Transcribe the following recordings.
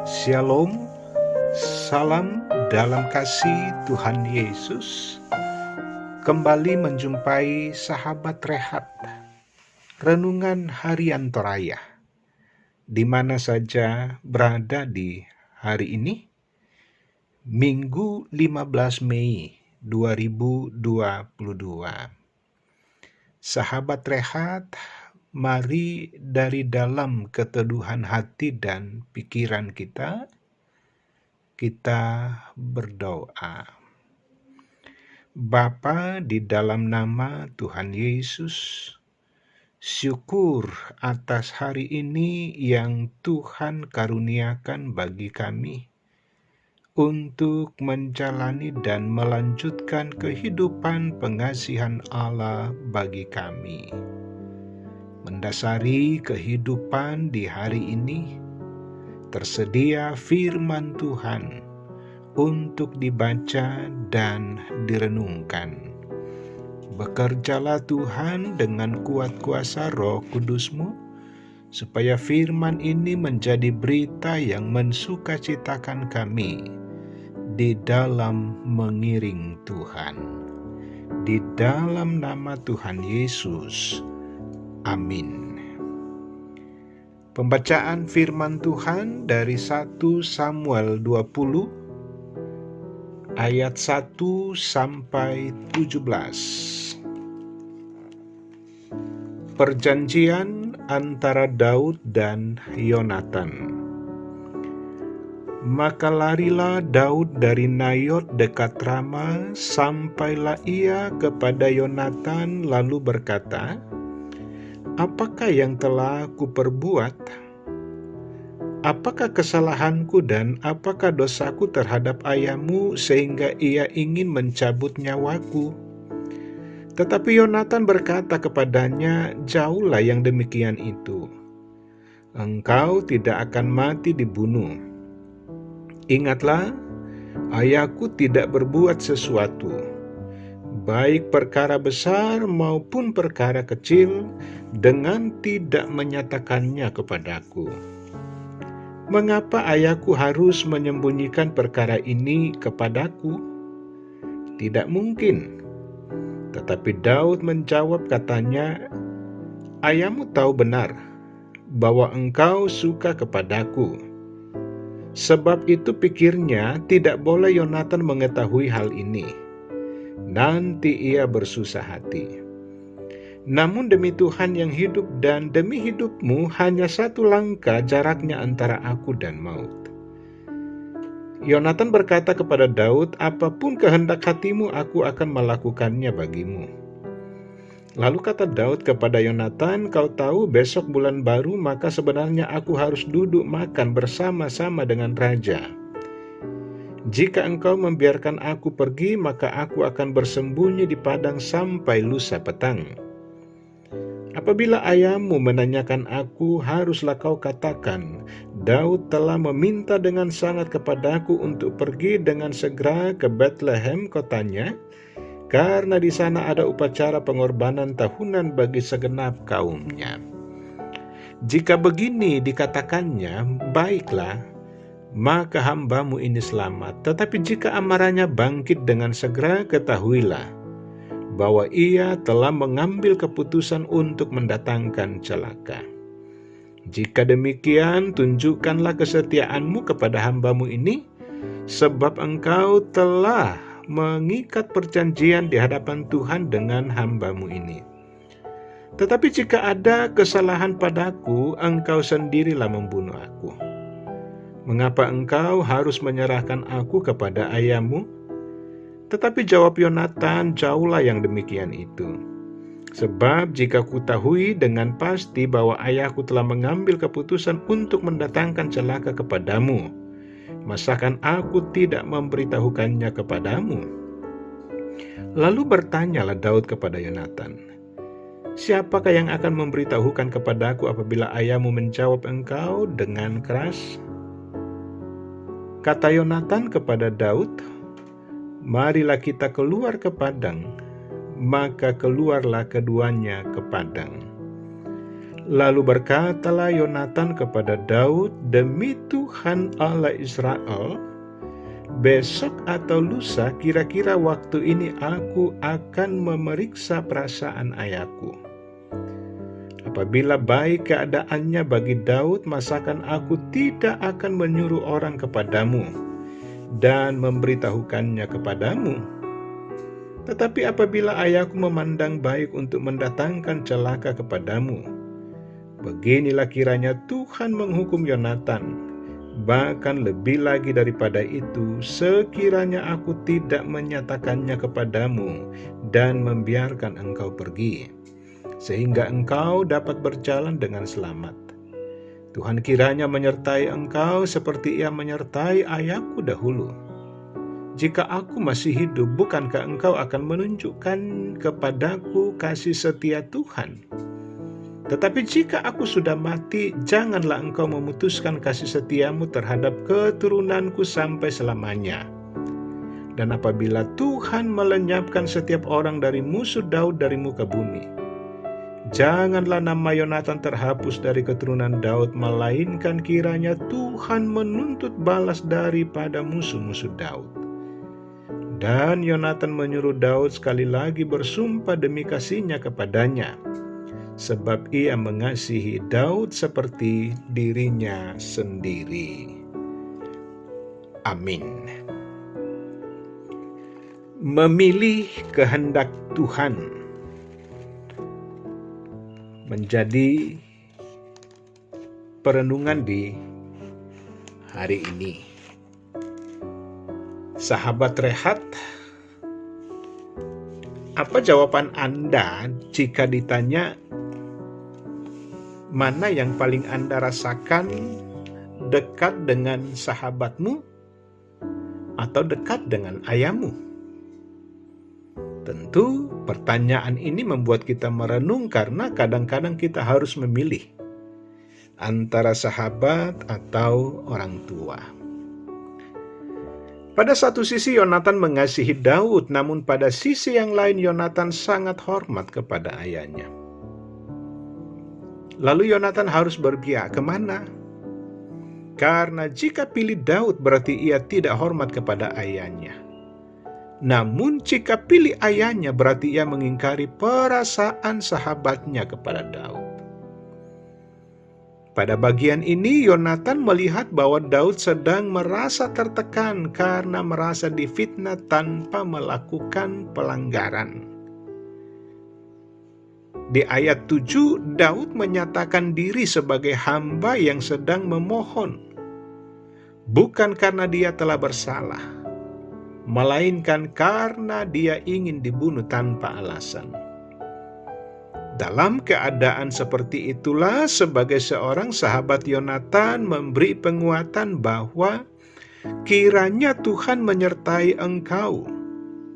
Shalom, salam dalam kasih Tuhan Yesus. Kembali menjumpai sahabat rehat, renungan harian Toraya. Di mana saja berada di hari ini, Minggu 15 Mei 2022. Sahabat rehat, mari dari dalam keteduhan hati dan pikiran kita berdoa. Bapa, di dalam nama Tuhan Yesus, syukur atas hari ini yang Tuhan karuniakan bagi kami untuk menjalani dan melanjutkan kehidupan pengasihan Allah bagi kami. Mendasari kehidupan di hari ini, tersedia firman Tuhan untuk dibaca dan direnungkan. Bekerjalah Tuhan dengan kuat kuasa Roh Kudus-Mu, supaya firman ini menjadi berita yang mensukacitakan kami di dalam mengiring Tuhan. Di dalam nama Tuhan Yesus. Amin. Pembacaan firman Tuhan dari 1 Samuel 20 ayat 1 sampai 17. Perjanjian antara Daud dan Yonatan. Maka larilah Daud dari Nayot dekat Rama, sampailah ia kepada Yonatan lalu berkata, "Apakah yang telah kuperbuat? Apakah kesalahanku dan apakah dosaku terhadap ayahmu sehingga ia ingin mencabut nyawaku?" Tetapi Yonatan berkata kepadanya, "Jauhlah yang demikian itu. Engkau tidak akan mati dibunuh. Ingatlah, ayahku tidak berbuat sesuatu, baik perkara besar maupun perkara kecil, dengan tidak menyatakannya kepadaku. Mengapa ayahku harus menyembunyikan perkara ini kepadaku? Tidak mungkin." Tetapi Daud menjawab katanya, "Ayahmu tahu benar bahwa engkau suka kepadaku." Sebab itu pikirnya tidak boleh Yonatan mengetahui hal ini. Nanti ia bersusah hati. Namun demi Tuhan yang hidup dan demi hidupmu, hanya satu langkah jaraknya antara aku dan maut. Yonatan berkata kepada Daud, "Apapun kehendak hatimu, aku akan melakukannya bagimu." Lalu kata Daud kepada Yonatan, "Kau tahu besok bulan baru, maka sebenarnya aku harus duduk makan bersama-sama dengan raja. Jika engkau membiarkan aku pergi, maka aku akan bersembunyi di padang sampai lusa petang. Apabila ayahmu menanyakan aku, haruslah kau katakan, Daud telah meminta dengan sangat kepadaku untuk pergi dengan segera ke Bethlehem kotanya, karena di sana ada upacara pengorbanan tahunan bagi segenap kaumnya. Jika begini dikatakannya, baiklah, maka hambamu ini selamat. Tetapi jika amarahnya bangkit dengan segera, ketahuilah bahwa ia telah mengambil keputusan untuk mendatangkan celaka. Jika demikian, tunjukkanlah kesetiaanmu kepada hambamu ini, sebab engkau telah mengikat perjanjian di hadapan Tuhan dengan hambamu ini. Tetapi jika ada kesalahan padaku, engkau sendirilah membunuh aku. Mengapa engkau harus menyerahkan aku kepada ayahmu?" Tetapi jawab Yonatan, "Jauhlah yang demikian itu. Sebab jika kutahui dengan pasti bahwa ayahku telah mengambil keputusan untuk mendatangkan celaka kepadamu, masakan aku tidak memberitahukannya kepadamu?" Lalu bertanyalah Daud kepada Yonatan, "Siapakah yang akan memberitahukan kepadaku apabila ayahmu menjawab engkau dengan keras?" Kata Yonatan kepada Daud, "Marilah kita keluar ke padang." Maka keluarlah keduanya ke padang. Lalu berkatalah Yonatan kepada Daud, "Demi Tuhan Allah Israel, besok atau lusa kira-kira waktu ini aku akan memeriksa perasaan ayahku. Apabila baik keadaannya bagi Daud, masakan aku tidak akan menyuruh orang kepadamu dan memberitahukannya kepadamu. Tetapi apabila ayahku memandang baik untuk mendatangkan celaka kepadamu, beginilah kiranya Tuhan menghukum Yonatan. Bahkan lebih lagi daripada itu, sekiranya aku tidak menyatakannya kepadamu dan membiarkan engkau pergi, sehingga engkau dapat berjalan dengan selamat. Tuhan kiranya menyertai engkau seperti Ia menyertai ayahku dahulu. Jika aku masih hidup, bukankah engkau akan menunjukkan kepadaku kasih setia Tuhan? Tetapi jika aku sudah mati, janganlah engkau memutuskan kasih setiamu terhadap keturunanku sampai selamanya. Dan apabila Tuhan melenyapkan setiap orang dari musuh Daud dari muka bumi, janganlah nama Yonatan terhapus dari keturunan Daud, melainkan kiranya Tuhan menuntut balas daripada musuh-musuh Daud." Dan Yonatan menyuruh Daud sekali lagi bersumpah demi kasihnya kepadanya, sebab ia mengasihi Daud seperti dirinya sendiri. Amin. Memilih kehendak Tuhan menjadi perenungan di hari ini. Sahabat Rehat, apa jawaban Anda jika ditanya mana yang paling Anda rasakan, dekat dengan sahabatmu atau dekat dengan ayahmu? Tentu pertanyaan ini membuat kita merenung karena kadang-kadang kita harus memilih antara sahabat atau orang tua. Pada satu sisi Yonatan mengasihi Daud, namun pada sisi yang lain Yonatan sangat hormat kepada ayahnya. Lalu Yonatan harus berpihak kemana? Karena jika pilih Daud berarti ia tidak hormat kepada ayahnya. Namun jika pilih ayahnya berarti ia mengingkari perasaan sahabatnya kepada Daud. Pada bagian ini Yonatan melihat bahwa Daud sedang merasa tertekan karena merasa difitnah tanpa melakukan pelanggaran. Di ayat 7, Daud menyatakan diri sebagai hamba yang sedang memohon, bukan karena dia telah bersalah, melainkan karena dia ingin dibunuh tanpa alasan. Dalam keadaan seperti itulah sebagai seorang sahabat Yonatan memberi penguatan bahwa kiranya Tuhan menyertai engkau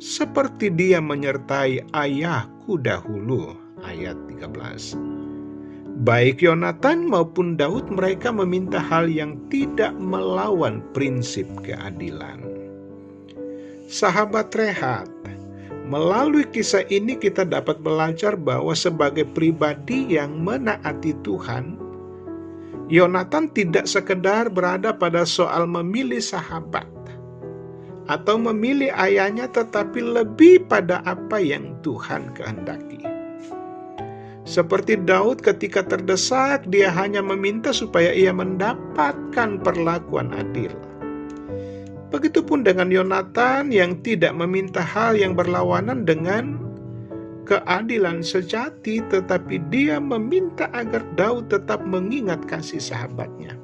seperti Dia menyertai ayahku dahulu. Ayat 13. Baik Yonatan maupun Daud mereka meminta hal yang tidak melawan prinsip keadilan. Sahabat Rehat, melalui kisah ini kita dapat belajar bahwa sebagai pribadi yang menaati Tuhan, Yonatan tidak sekedar berada pada soal memilih sahabat atau memilih ayahnya, tetapi lebih pada apa yang Tuhan kehendaki. Seperti Daud ketika terdesak, dia hanya meminta supaya ia mendapatkan perlakuan adil. Begitupun dengan Yonatan yang tidak meminta hal yang berlawanan dengan keadilan sejati, tetapi dia meminta agar Daud tetap mengingat kasih sahabatnya.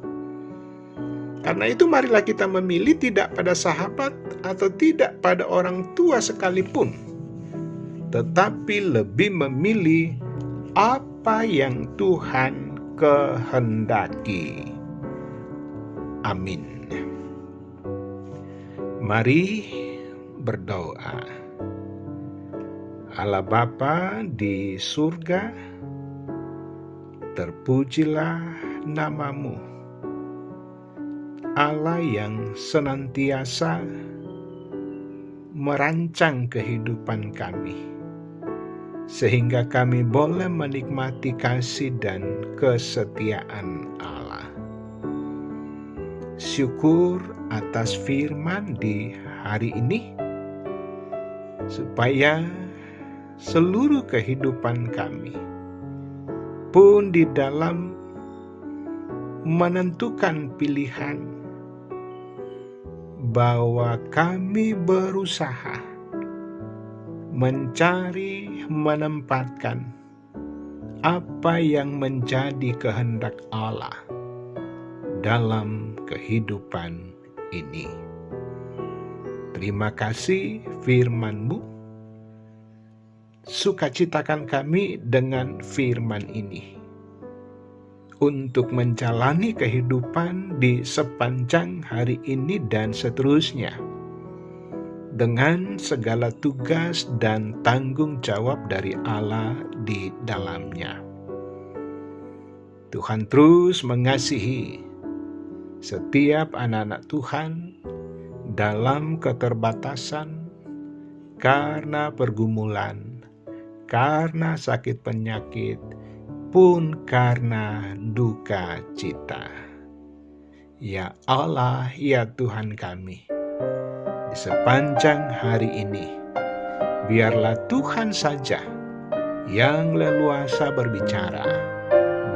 Karena itu marilah kita memilih tidak pada sahabat atau tidak pada orang tua sekalipun, tetapi lebih memilih apa yang Tuhan kehendaki. Amin. Mari berdoa. Allah Bapa di surga, terpujilah nama-Mu. Allah yang senantiasa merancang kehidupan kami. sehingga kami boleh menikmati kasih dan kesetiaan Allah. Syukur atas firman di hari ini, supaya seluruh kehidupan kami pun di dalam menentukan pilihan bahwa kami berusaha mencari, menempatkan apa yang menjadi kehendak Allah dalam kehidupan ini. Terima kasih firman-Mu, sukacitakan kami dengan firman ini untuk menjalani kehidupan di sepanjang hari ini dan seterusnya, dengan segala tugas dan tanggung jawab dari Allah di dalamnya. Tuhan terus mengasihi setiap anak-anak Tuhan dalam keterbatasan, karena pergumulan, karena sakit penyakit, pun karena duka cita. Ya Allah, ya Tuhan kami, di sepanjang hari ini, biarlah Tuhan saja yang leluasa berbicara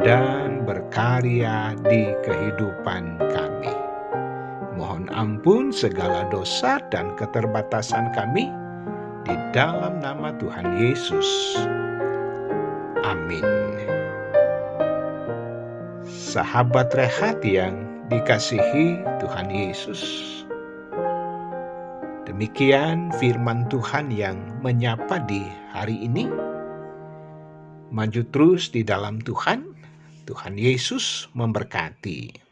dan berkarya di kehidupan kami. Mohon ampun segala dosa dan keterbatasan kami, di dalam nama Tuhan Yesus. Amin. Sahabat Rehat yang dikasihi Tuhan Yesus, demikian firman Tuhan yang menyapa di hari ini. Maju terus di dalam Tuhan. Tuhan Yesus memberkati.